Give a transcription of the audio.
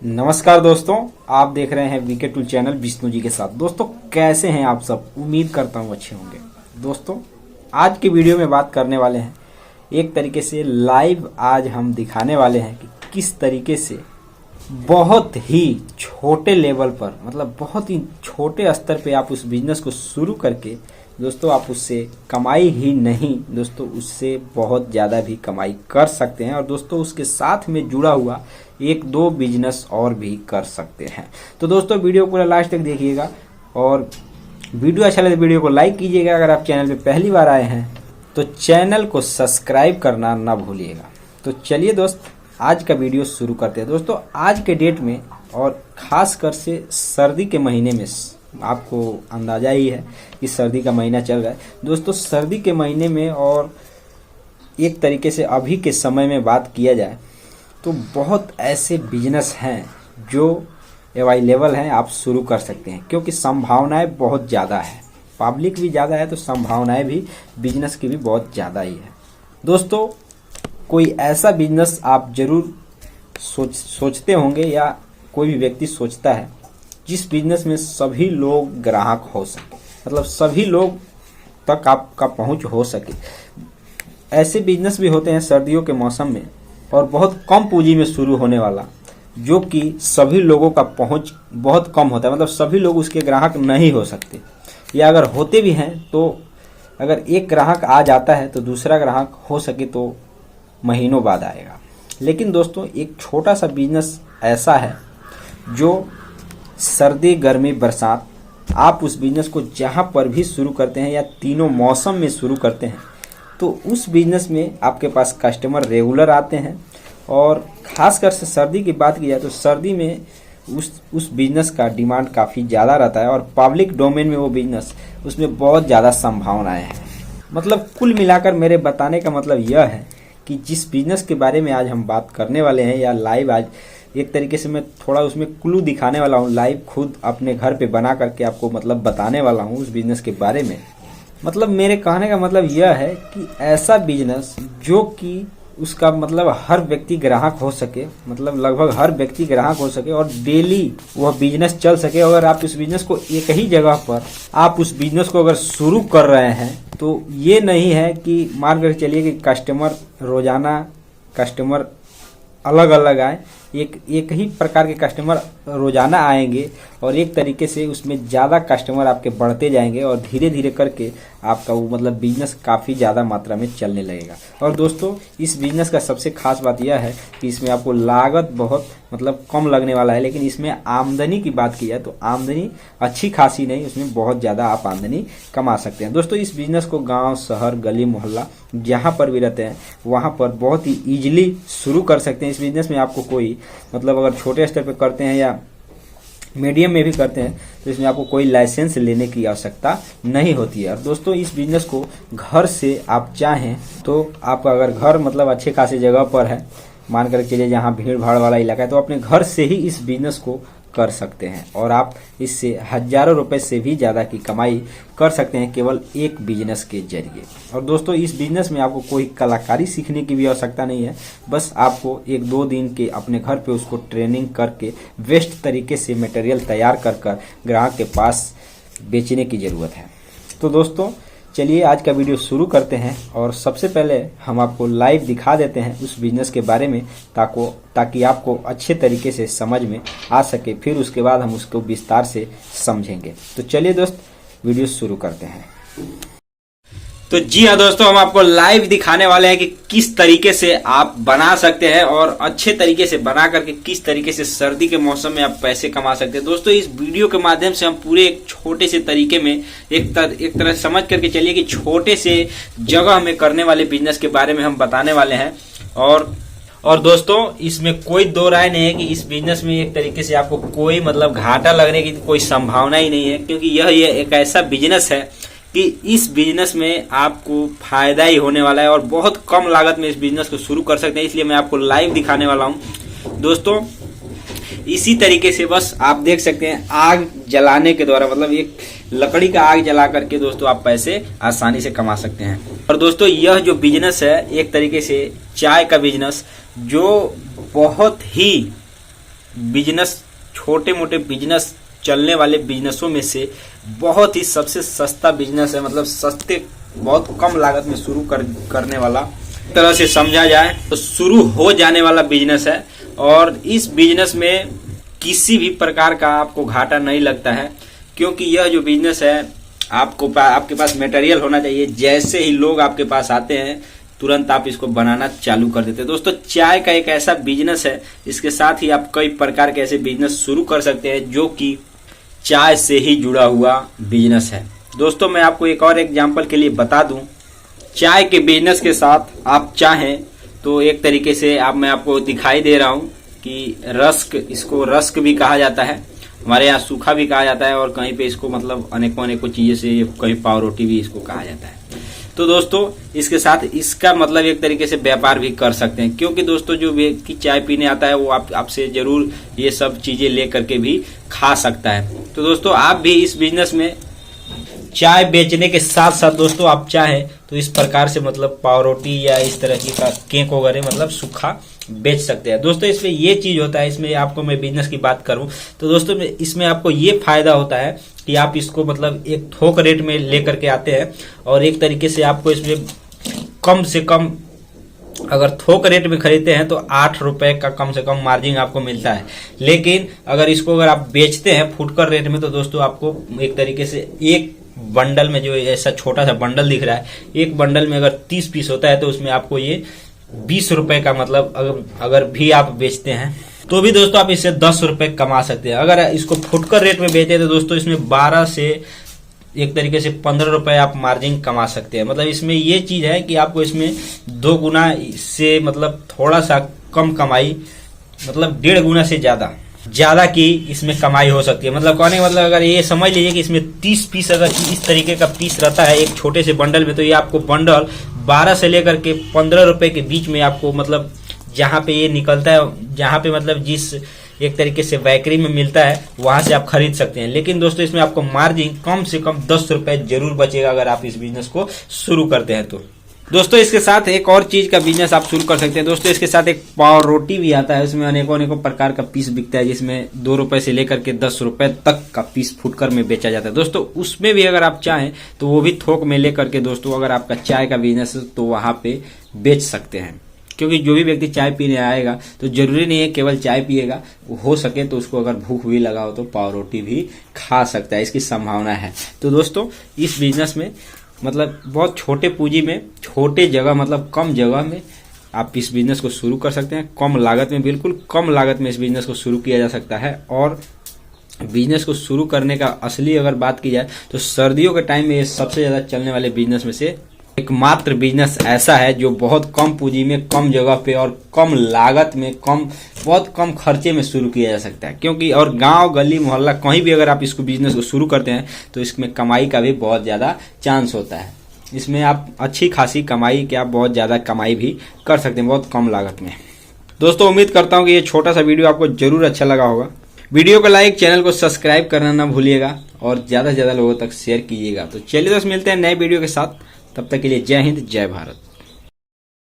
नमस्कार दोस्तों, आप देख रहे हैं VK tool channel Vishnu ji के साथ। दोस्तों कैसे हैं आप सब? उम्मीद करता हूँ अच्छे होंगे। दोस्तों आज की वीडियो में बात करने वाले हैं एक तरीके से लाइव आज हम दिखाने वाले हैं कि किस तरीके से बहुत ही छोटे लेवल पर मतलब बहुत ही छोटे स्तर पे आप उस बिजनेस को शुरू करके दोस्तों आप उससे कमाई ही नहीं दोस्तों उससे बहुत ज़्यादा भी कमाई कर सकते हैं और दोस्तों उसके साथ में जुड़ा हुआ एक दो बिजनेस और भी कर सकते हैं। तो दोस्तों वीडियो पूरा लास्ट तक देखिएगा और वीडियो अच्छा लगे तो वीडियो को लाइक कीजिएगा। अगर आप चैनल पे पहली बार आए हैं तो चैनल को सब्सक्राइब करना ना भूलिएगा। तो चलिए दोस्त आज का वीडियो शुरू करते हैं। दोस्तों आज के डेट में और ख़ास कर से सर्दी के महीने में आपको अंदाज़ा ही है कि सर्दी का महीना चल रहा है। दोस्तों सर्दी के महीने में और एक तरीके से अभी के समय में बात किया जाए तो बहुत ऐसे बिजनेस हैं जो अवेलेबल हैं, आप शुरू कर सकते हैं क्योंकि संभावनाएं बहुत ज़्यादा है, पब्लिक भी ज़्यादा है तो संभावनाएं भी बिजनेस की भी बहुत ज़्यादा ही है। दोस्तों कोई ऐसा बिजनेस आप जरूर सोचते होंगे या कोई भी व्यक्ति सोचता है जिस बिजनेस में सभी लोग ग्राहक हो सके, मतलब सभी लोग तक आपका पहुंच हो सके। ऐसे बिजनेस भी होते हैं सर्दियों के मौसम में और बहुत कम पूंजी में शुरू होने वाला, जो कि सभी लोगों का पहुंच बहुत कम होता है, मतलब सभी लोग उसके ग्राहक नहीं हो सकते, या अगर होते भी हैं तो अगर एक ग्राहक आ जाता है तो दूसरा ग्राहक हो सके तो महीनों बाद आएगा। लेकिन दोस्तों एक छोटा सा बिजनेस ऐसा है जो सर्दी गर्मी बरसात आप उस बिजनेस को जहाँ पर भी शुरू करते हैं या तीनों मौसम में शुरू करते हैं तो उस बिजनेस में आपके पास कस्टमर रेगुलर आते हैं। और ख़ासकर से सर्दी की बात की जाए तो सर्दी में उस बिजनेस का डिमांड काफ़ी ज़्यादा रहता है और पब्लिक डोमेन में वो बिजनेस उसमें बहुत ज़्यादा संभावनाएं हैं। मतलब कुल मिलाकर मेरे बताने का मतलब यह है कि जिस बिजनेस के बारे में आज हम बात करने वाले हैं या लाइव आज एक तरीके से मैं थोड़ा उसमें क्लू दिखाने वाला हूँ, लाइव खुद अपने घर पे बना करके आपको मतलब बताने वाला हूँ उस बिजनेस के बारे में। मतलब मेरे कहने का मतलब यह है कि ऐसा बिजनेस जो कि उसका मतलब हर व्यक्ति ग्राहक हो सके, मतलब लगभग हर व्यक्ति ग्राहक हो सके और डेली वह बिजनेस चल सके। अगर आप इस बिजनेस को एक ही जगह पर आप उस बिजनेस को अगर शुरू कर रहे हैं तो ये नहीं है कि मान कर चलिए कि कस्टमर अलग अलग आए, एक ही प्रकार के कस्टमर रोजाना आएंगे और एक तरीके से उसमें ज़्यादा कस्टमर आपके बढ़ते जाएंगे और धीरे धीरे करके आपका वो मतलब बिजनेस काफ़ी ज़्यादा मात्रा में चलने लगेगा। और दोस्तों इस बिजनेस का सबसे खास बात यह है कि इसमें आपको लागत बहुत मतलब कम लगने वाला है, लेकिन इसमें आमदनी की बात की जाए तो आमदनी अच्छी खासी नहीं, उसमें बहुत ज़्यादा आप आमदनी कमा सकते हैं। दोस्तों इस बिजनेस को गाँव शहर गली मोहल्ला जहाँ पर भी रहते हैं वहाँ पर बहुत ही ईजिली शुरू कर सकते हैं। इस बिजनेस में आपको कोई मतलब अगर छोटे स्तर पे करते हैं या मीडियम में भी करते हैं तो इसमें आपको कोई लाइसेंस लेने की आवश्यकता नहीं होती है। और दोस्तों इस बिजनेस को घर से आप चाहें तो आपका अगर घर मतलब अच्छे खासी जगह पर है, मान कर चलिए जहाँ भीड़ भाड़ वाला इलाका है, तो अपने घर से ही इस बिजनेस को कर सकते हैं और आप इससे हजारों रुपए से भी ज़्यादा की कमाई कर सकते हैं केवल एक बिजनेस के जरिए। और दोस्तों इस बिजनेस में आपको कोई कलाकारी सीखने की भी आवश्यकता नहीं है, बस आपको एक दो दिन के अपने घर पे उसको ट्रेनिंग करके बेस्ट तरीके से मटेरियल तैयार कर ग्राहक के पास बेचने की ज़रूरत है। तो दोस्तों चलिए आज का वीडियो शुरू करते हैं और सबसे पहले हम आपको लाइव दिखा देते हैं उस बिजनेस के बारे में ताकि आपको अच्छे तरीके से समझ में आ सके, फिर उसके बाद हम उसको विस्तार से समझेंगे। तो चलिए दोस्त वीडियो शुरू करते हैं। तो जी हाँ दोस्तों, हम आपको लाइव दिखाने वाले हैं कि किस तरीके से आप बना सकते हैं और अच्छे तरीके से बना करके किस तरीके से सर्दी के मौसम में आप पैसे कमा सकते हैं। दोस्तों इस वीडियो के माध्यम से हम पूरे एक छोटे से तरीके में एक तरह समझ करके चलिए कि छोटे से जगह में करने वाले बिजनेस के बारे में हम बताने वाले हैं। और दोस्तों इसमें कोई दो राय नहीं है कि इस बिजनेस में एक तरीके से आपको कोई मतलब घाटा लगने की कोई संभावना ही नहीं है, क्योंकि यह एक ऐसा बिजनेस है कि इस बिजनेस में आपको फायदा ही होने वाला है और बहुत कम लागत में इस बिजनेस को शुरू कर सकते हैं। इसलिए मैं आपको लाइव दिखाने वाला हूं। दोस्तों इसी तरीके से बस आप देख सकते हैं आग जलाने के द्वारा, मतलब एक लकड़ी का आग जला करके दोस्तों आप पैसे आसानी से कमा सकते हैं। और दोस्तों यह जो बिजनेस है एक तरीके से चाय का बिजनेस जो बहुत ही बिजनेस, छोटे मोटे बिजनेस चलने वाले बिजनेसों में से बहुत ही सबसे सस्ता बिजनेस है। मतलब सस्ते, बहुत कम लागत में शुरू करने वाला, तरह से समझा जाए तो शुरू हो जाने वाला बिजनेस है। और इस बिजनेस में किसी भी प्रकार का आपको घाटा नहीं लगता है, क्योंकि यह जो बिजनेस है आपके पास मटेरियल होना चाहिए। जैसे ही लोग आपके पास आते हैं तुरंत आप इसको बनाना चालू कर देते हैं। दोस्तों, चाय का एक ऐसा बिजनेस है, इसके साथ ही आप कई प्रकार के ऐसे बिजनेस शुरू कर सकते हैं जो कि चाय से ही जुड़ा हुआ बिजनेस है। दोस्तों, मैं आपको एक और एग्जांपल के लिए बता दूं, चाय के बिजनेस के साथ आप चाहें तो एक तरीके से मैं आपको दिखाई दे रहा हूं कि रस्क, इसको रस्क भी कहा जाता है, हमारे यहाँ सूखा भी कहा जाता है, और कहीं पे इसको मतलब अनेकों चीजें से, कहीं पाव रोटी भी इसको कहा जाता है। तो दोस्तों, इसके साथ इसका मतलब एक तरीके से व्यापार भी कर सकते हैं, क्योंकि दोस्तों जो व्यक्ति चाय पीने आता है वो आपसे जरूर ये सब चीजें लेकर के भी खा सकता है। तो दोस्तों, आप भी इस बिजनेस में चाय बेचने के साथ साथ दोस्तों आप चाहें तो इस प्रकार से मतलब पाव रोटी या इस तरह की का केक वगैरह मतलब सूखा बेच सकते हैं। दोस्तों, इसमें ये चीज होता है, इसमें आपको मैं बिजनेस की बात करूं तो दोस्तों इसमें आपको ये फायदा होता है कि आप इसको मतलब एक थोक रेट में लेकर के आते हैं, और एक तरीके से आपको इसमें कम से कम, अगर थोक रेट में खरीदते हैं तो 8 रुपए का कम से कम मार्जिन आपको मिलता है। लेकिन अगर आप बेचते हैं फुटकर रेट में तो दोस्तों आपको एक तरीके से एक बंडल में, जो ऐसा छोटा सा बंडल दिख रहा है, एक बंडल में अगर 30 पीस होता है तो उसमें आपको ये 20 रुपए का, मतलब अगर भी आप बेचते हैं तो भी दोस्तों आप इससे 10 रुपए कमा सकते हैं। अगर इसको फुटकर रेट में बेचते हैं तो दोस्तों इसमें 12 से एक तरीके से 15 रुपए आप मार्जिन कमा सकते हैं। मतलब इसमें ये चीज है कि आपको इसमें 2 गुना से मतलब थोड़ा सा कम कमाई, मतलब 1.5 गुना से ज्यादा की इसमें कमाई हो सकती है। मतलब कहने का मतलब अगर ये समझ लीजिए कि इसमें 30 पीस अगर इस तरीके का पीस रहता है एक छोटे से बंडल में, तो ये आपको बंडल 12 से लेकर के 15 रुपए के बीच में आपको, मतलब जहाँ पे ये निकलता है, जहाँ पे मतलब जिस एक तरीके से बेकरी में मिलता है वहां से आप खरीद सकते हैं। लेकिन दोस्तों इसमें आपको मार्जिन कम से कम 10 रुपए जरूर बचेगा अगर आप इस बिजनेस को शुरू करते हैं तो। दोस्तों, इसके साथ एक और चीज का बिजनेस आप शुरू कर सकते हैं। दोस्तों, इसके साथ एक पाव रोटी भी आता है, उसमें अनेकों प्रकार का पीस बिकता है, जिसमें 2 रुपए से लेकर के 10 रुपए तक का पीस फुटकर में बेचा जाता है। दोस्तों, उसमें भी अगर आप चाहें तो वो भी थोक में लेकर के दोस्तों, अगर आपका चाय का बिजनेस है तो वहां पे बेच सकते हैं। क्योंकि जो भी व्यक्ति चाय पीने आएगा तो जरूरी नहीं है केवल चाय पिएगा, हो सके तो उसको अगर भूख भी लगा हो तो पाव रोटी भी खा सकता है, इसकी संभावना है। तो दोस्तों, इस बिजनेस में मतलब बहुत छोटे पूंजी में, छोटे जगह, मतलब कम जगह में आप इस बिजनेस को शुरू कर सकते हैं। कम लागत में, बिल्कुल कम लागत में इस बिजनेस को शुरू किया जा सकता है। और बिजनेस को शुरू करने का असली अगर बात की जाए तो सर्दियों के टाइम में ये सबसे ज्यादा चलने वाले बिजनेस में से एकमात्र बिजनेस ऐसा है जो बहुत कम पूंजी में, कम जगह पे और कम लागत में, बहुत कम खर्चे में शुरू किया जा सकता है। क्योंकि और गांव, गली, मोहल्ला कहीं भी अगर आप इसको बिजनेस को शुरू करते हैं तो इसमें कमाई का भी बहुत ज्यादा चांस होता है। इसमें आप अच्छी खासी कमाई के, आप बहुत ज्यादा कमाई भी कर सकते हैं बहुत कम लागत में। दोस्तों, उम्मीद करता हूँ कि ये छोटा सा वीडियो आपको जरूर अच्छा लगा होगा। वीडियो को लाइक, चैनल को सब्सक्राइब करना ना भूलिएगा और ज्यादा से ज्यादा लोगों तक शेयर कीजिएगा। तो चलिए दोस्त, मिलते हैं नए वीडियो के साथ, तब तक के लिए जय हिंद, जय भारत।